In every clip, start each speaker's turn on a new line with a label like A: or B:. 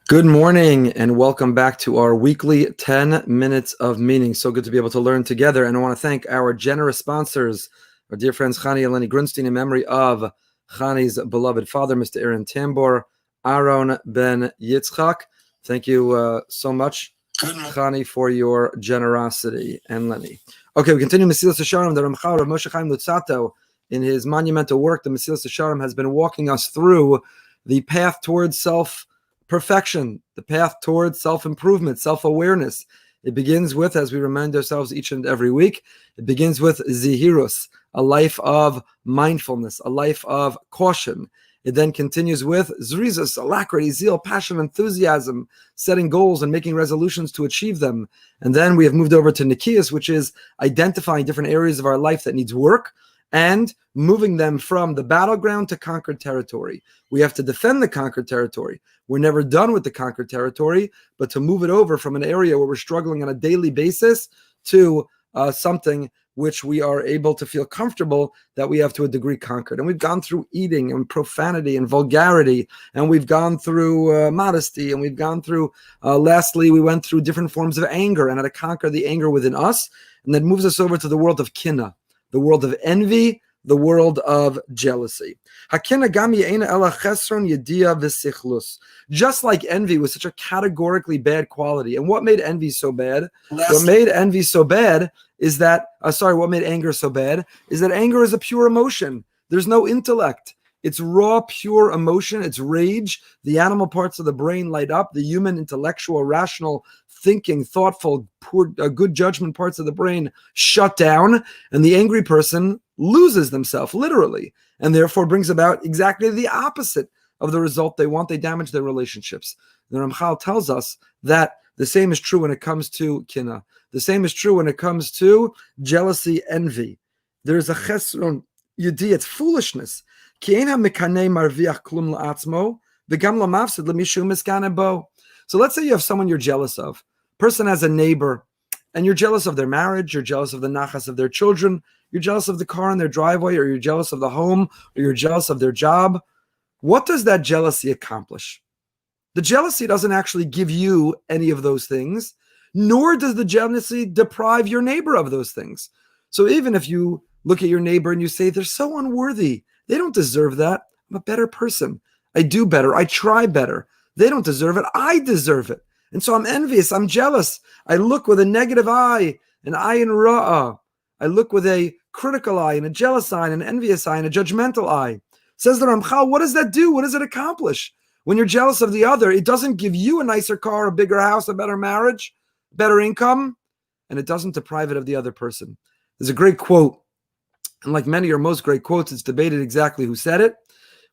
A: Good morning and welcome back to our weekly 10 minutes of meaning. So good to be able to learn together. And I want to thank our generous sponsors, our dear friends Chani and Lenny Grunstein, in memory of Chani's beloved father, Mr. Aaron Tambor, Aaron Ben Yitzchak. Thank you so much, Chani, for your generosity. And Lenny. Okay, we continue Mesillas Yesharim. The Ramchal, R Moshe Chaim Luzzatto, in his monumental work, the Mesillas Yesharim, has been walking us through the path towards perfection, the path towards self-improvement, self-awareness. It begins with, as we remind ourselves each and every week, it begins with zihirus, a life of mindfulness, a life of caution. It then continues with zrizus, alacrity, zeal, passion, enthusiasm, setting goals and making resolutions to achieve them. And then we have moved over to Decays, which is identifying different areas of our life that needs work and moving them from the battleground to conquered territory. We have to defend the conquered territory. We're never done with the conquered territory, but to move it over from an area where we're struggling on a daily basis to something which we are able to feel comfortable that we have to a degree conquered. And we've gone through eating and profanity and vulgarity, and we've gone through modesty, and we've gone through, lastly, we went through different forms of anger and how to conquer the anger within us. And that moves us over to the world of kinna, the world of envy, the world of jealousy. Just like envy was such a categorically bad quality. And what made envy so bad? What made envy so bad is that, what made anger so bad is that anger is a pure emotion. There's no intellect. It's raw, pure emotion. It's rage. The animal parts of the brain light up. The human, intellectual, rational, thinking, thoughtful, poor, good judgment parts of the brain shut down. And the angry person loses themselves, literally, and therefore brings about exactly the opposite of the result they want. They damage their relationships. The Ramchal tells us that the same is true when it comes to kinna. The same is true when it comes to jealousy, envy. There's a chesron yedi, it's foolishness. So let's say you have someone you're jealous of. Person has a neighbor, and you're jealous of their marriage, you're jealous of the nachas of their children, you're jealous of the car in their driveway, or you're jealous of the home, or you're jealous of their job. What does that jealousy accomplish? The jealousy doesn't actually give you any of those things, nor does the jealousy deprive your neighbor of those things. So even if you look at your neighbor and you say, they're so unworthy, they don't deserve that. I'm a better person. I do better. I try better. They don't deserve it. I deserve it. And so I'm envious. I'm jealous. I look with a negative eye, an ayin ra'ah. I look with a critical eye, and a jealous eye, and an envious eye, and a judgmental eye. Says the Ramchal, what does that do? What does it accomplish? When you're jealous of the other, it doesn't give you a nicer car, a bigger house, a better marriage, better income, and it doesn't deprive it of the other person. There's a great quote, and like many or most great quotes, it's debated exactly who said it,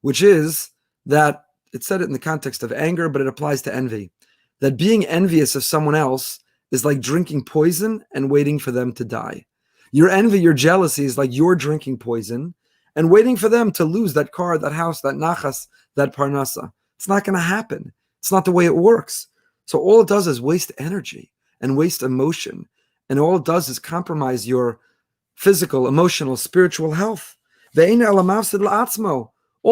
A: which is that it said it in the context of anger, but it applies to envy. That being envious of someone else is like drinking poison and waiting for them to die. Your envy, your jealousy is like you're drinking poison and waiting for them to lose that car, that house, that nachas, that parnasa. It's not going to happen. It's not the way it works. So all it does is waste energy and waste emotion. And all it does is compromise your physical, emotional, spiritual health. All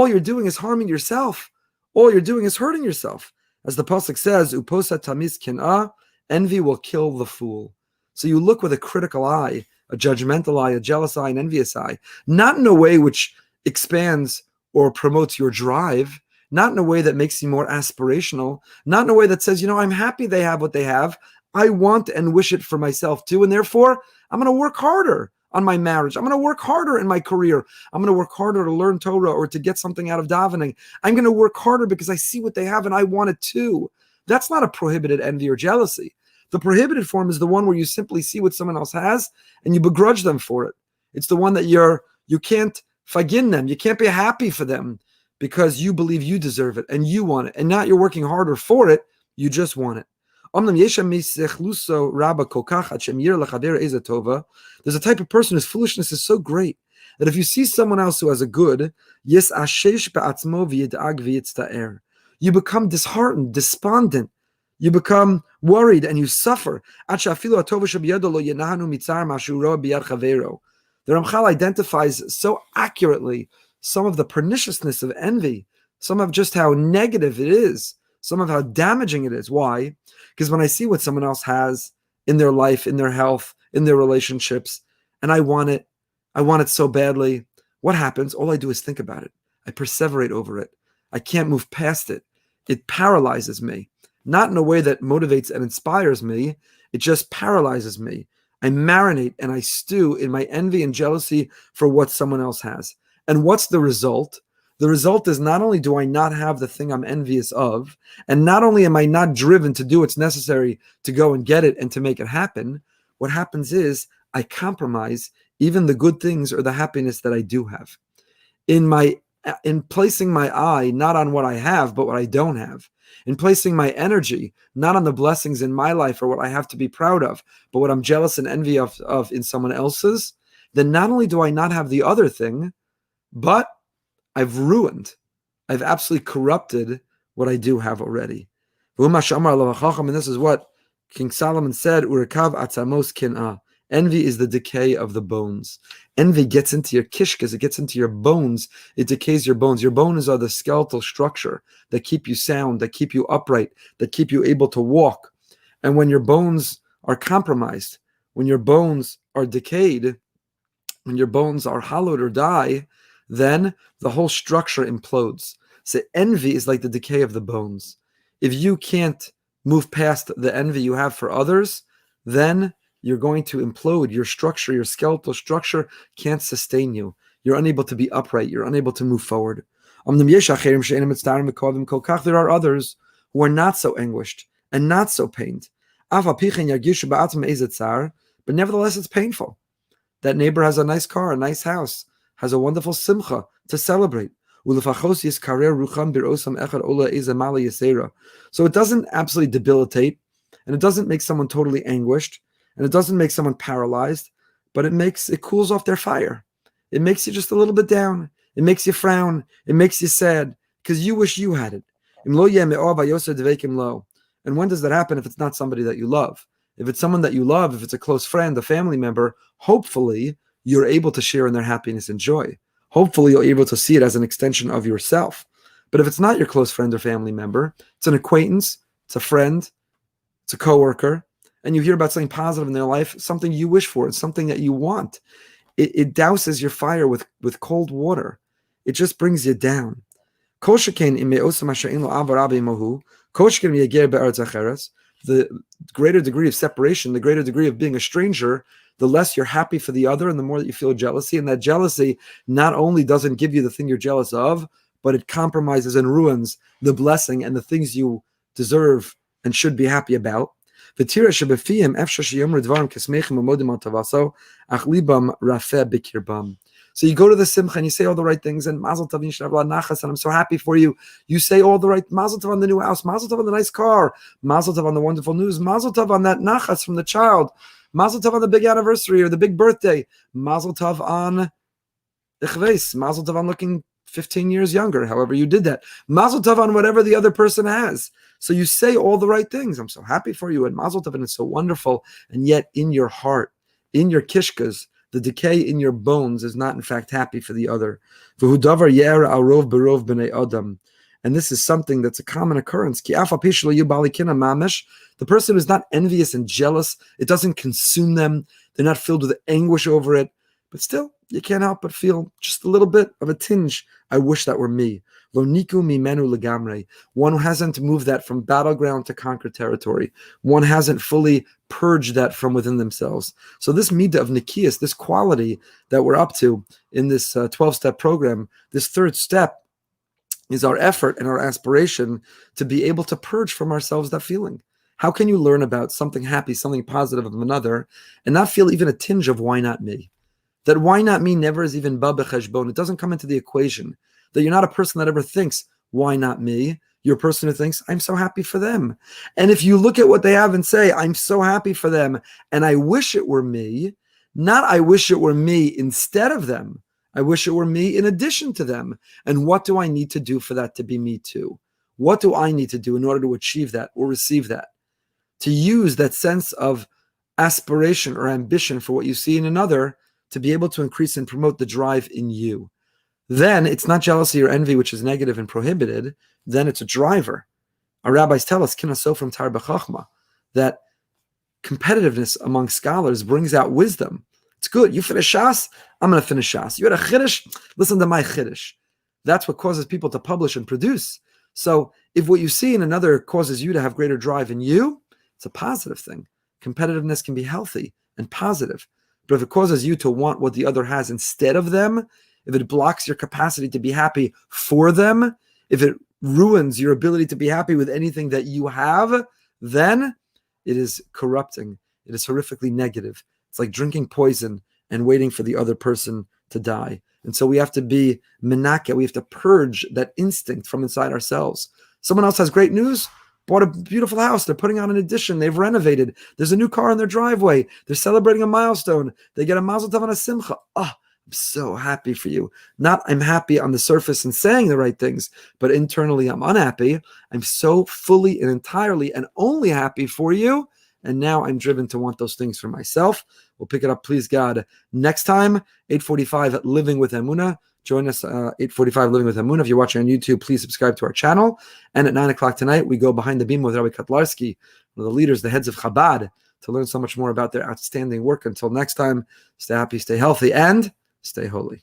A: you're doing is harming yourself. All you're doing is hurting yourself. As the pasuk says, "Uposa tamis kin'ah," envy will kill the fool. So you look with a critical eye, a judgmental eye, a jealous eye, an envious eye, not in a way which expands or promotes your drive, not in a way that makes you more aspirational, not in a way that says, I'm happy they have what they have. I want and wish it for myself too, and therefore I'm going to work harder on my marriage. I'm going to work harder in my career. I'm going to work harder to learn Torah or to get something out of davening. I'm going to work harder because I see what they have and I want it too. That's not a prohibited envy or jealousy. The prohibited form is the one where you simply see what someone else has and you begrudge them for it. It's the one that you can't fagin them. You can't be happy for them because you believe you deserve it and you want it. And not you're working harder for it. You just want it. There's a type of person whose foolishness is so great that if you see someone else who has a good, you become disheartened, despondent. You become worried and you suffer. The Ramchal identifies so accurately some of the perniciousness of envy, some of just how negative it is. some of how damaging it is. Why? Because when I see what someone else has in their life, in their health, in their relationships, and I want it so badly, what happens? All I do is think about it. I perseverate over it. I can't move past it. It paralyzes me, not in a way that motivates and inspires me. It just paralyzes me. I marinate and I stew in my envy and jealousy for what someone else has. And what's the result? The result is not only do I not have the thing I'm envious of, and not only am I not driven to do what's necessary to go and get it and to make it happen, what happens is I compromise even the good things or the happiness that I do have. In placing my eye not on what I have, but what I don't have. In placing my energy not on the blessings in my life or what I have to be proud of, but what I'm jealous and envy of in someone else's, then not only do I not have the other thing, but I've absolutely corrupted what I do have already. And this is what King Solomon said, Urekav atzamos kin'ah. Envy is the decay of the bones. Envy gets into your kishkas, it gets into your bones, it decays your bones. Your bones are the skeletal structure that keep you sound, that keep you upright, that keep you able to walk. And when your bones are compromised, when your bones are decayed, when your bones are hollowed or die, then the whole structure implodes. So envy is like the decay of the bones. If you can't move past the envy you have for others, then you're going to implode. Your structure, your skeletal structure can't sustain you. You're unable to be upright. You're unable to move forward. There are others who are not so anguished and not so pained. But nevertheless, it's painful. That neighbor has a nice car, a nice house, has a wonderful simcha to celebrate. So it doesn't absolutely debilitate, and it doesn't make someone totally anguished, and it doesn't make someone paralyzed, but it cools off their fire. It makes you just a little bit down. It makes you frown. It makes you sad because you wish you had it. And when does that happen? If it's not somebody that you love. If it's someone that you love, if it's a close friend, a family member, hopefully you're able to share in their happiness and joy. Hopefully you're able to see it as an extension of yourself. But if it's not your close friend or family member, it's an acquaintance, it's a friend, it's a coworker, and you hear about something positive in their life, something you wish for, it's something that you want, it douses your fire with cold water. It just brings you down. The greater degree of separation, the greater degree of being a stranger, the less you're happy for the other and the more that you feel jealousy. And that jealousy not only doesn't give you the thing you're jealous of, but it compromises and ruins the blessing and the things you deserve and should be happy about. So you go to the simcha and you say all the right things, and mazel tov, nachas, and I'm so happy for you. You say all the right, mazel tov on the new house, mazel tov on the nice car, mazel tov on the wonderful news, mazel tov on that nachas from the child, mazel tov on the big anniversary or the big birthday, mazel tov on the chves, mazel tov on looking 15 years younger, however you did that. Mazel tov on whatever the other person has. So you say all the right things. I'm so happy for you, and mazel tov, and it's so wonderful. And yet in your heart, in your kishkas, the decay in your bones is not in fact happy for the other. And this is something that's a common occurrence. The person who's not envious and jealous, it doesn't consume them. They're not filled with anguish over it. But still, you can't help but feel just a little bit of a tinge. I wish that were me. Lo niku mimenu legamre. One who hasn't moved that from battleground to conquered territory. One hasn't fully purged that from within themselves. So this midah of nikias, this quality that we're up to in this 12-step program, this third step is our effort and our aspiration to be able to purge from ourselves that feeling. How can you learn about something happy, something positive of another, and not feel even a tinge of why not me? That why not me never is even ba b'cheshbon. It doesn't come into the equation. That you're not a person that ever thinks, why not me? You're a person who thinks, I'm so happy for them. And if you look at what they have and say, I'm so happy for them, and I wish it were me, not I wish it were me instead of them. I wish it were me in addition to them. And what do I need to do for that to be me too? What do I need to do in order to achieve that or receive that? To use that sense of aspiration or ambition for what you see in another to be able to increase and promote the drive in you. Then it's not jealousy or envy, which is negative and prohibited. Then it's a driver. Our rabbis tell us, Kinaso from Tar B'Chachma, that competitiveness among scholars brings out wisdom. It's good. You finish Shas, I'm going to finish Shas. You had a Chiddush, listen to my Chiddush. That's what causes people to publish and produce. So if what you see in another causes you to have greater drive in you, it's a positive thing. Competitiveness can be healthy and positive. But if it causes you to want what the other has instead of them, if it blocks your capacity to be happy for them, if it ruins your ability to be happy with anything that you have, then it is corrupting. It is horrifically negative. It's like drinking poison and waiting for the other person to die. And so we have to be menake. We have to purge that instinct from inside ourselves. Someone else has great news, bought a beautiful house. They're putting on an addition. They've renovated. There's a new car in their driveway. They're celebrating a milestone. They get a mazel tov and a simcha. I'm so happy for you. Not I'm happy on the surface and saying the right things, but internally I'm unhappy. I'm so fully and entirely and only happy for you. And now I'm driven to want those things for myself. We'll pick it up, please God, next time, 8:45 at Living with Emunah. Join us 8:45 Living with Emunah. If you're watching on YouTube, please subscribe to our channel. And at 9 o'clock tonight, we go behind the beam with Rabbi Kotlarski, one of the leaders, the heads of Chabad, to learn so much more about their outstanding work. Until next time, stay happy, stay healthy, and stay holy.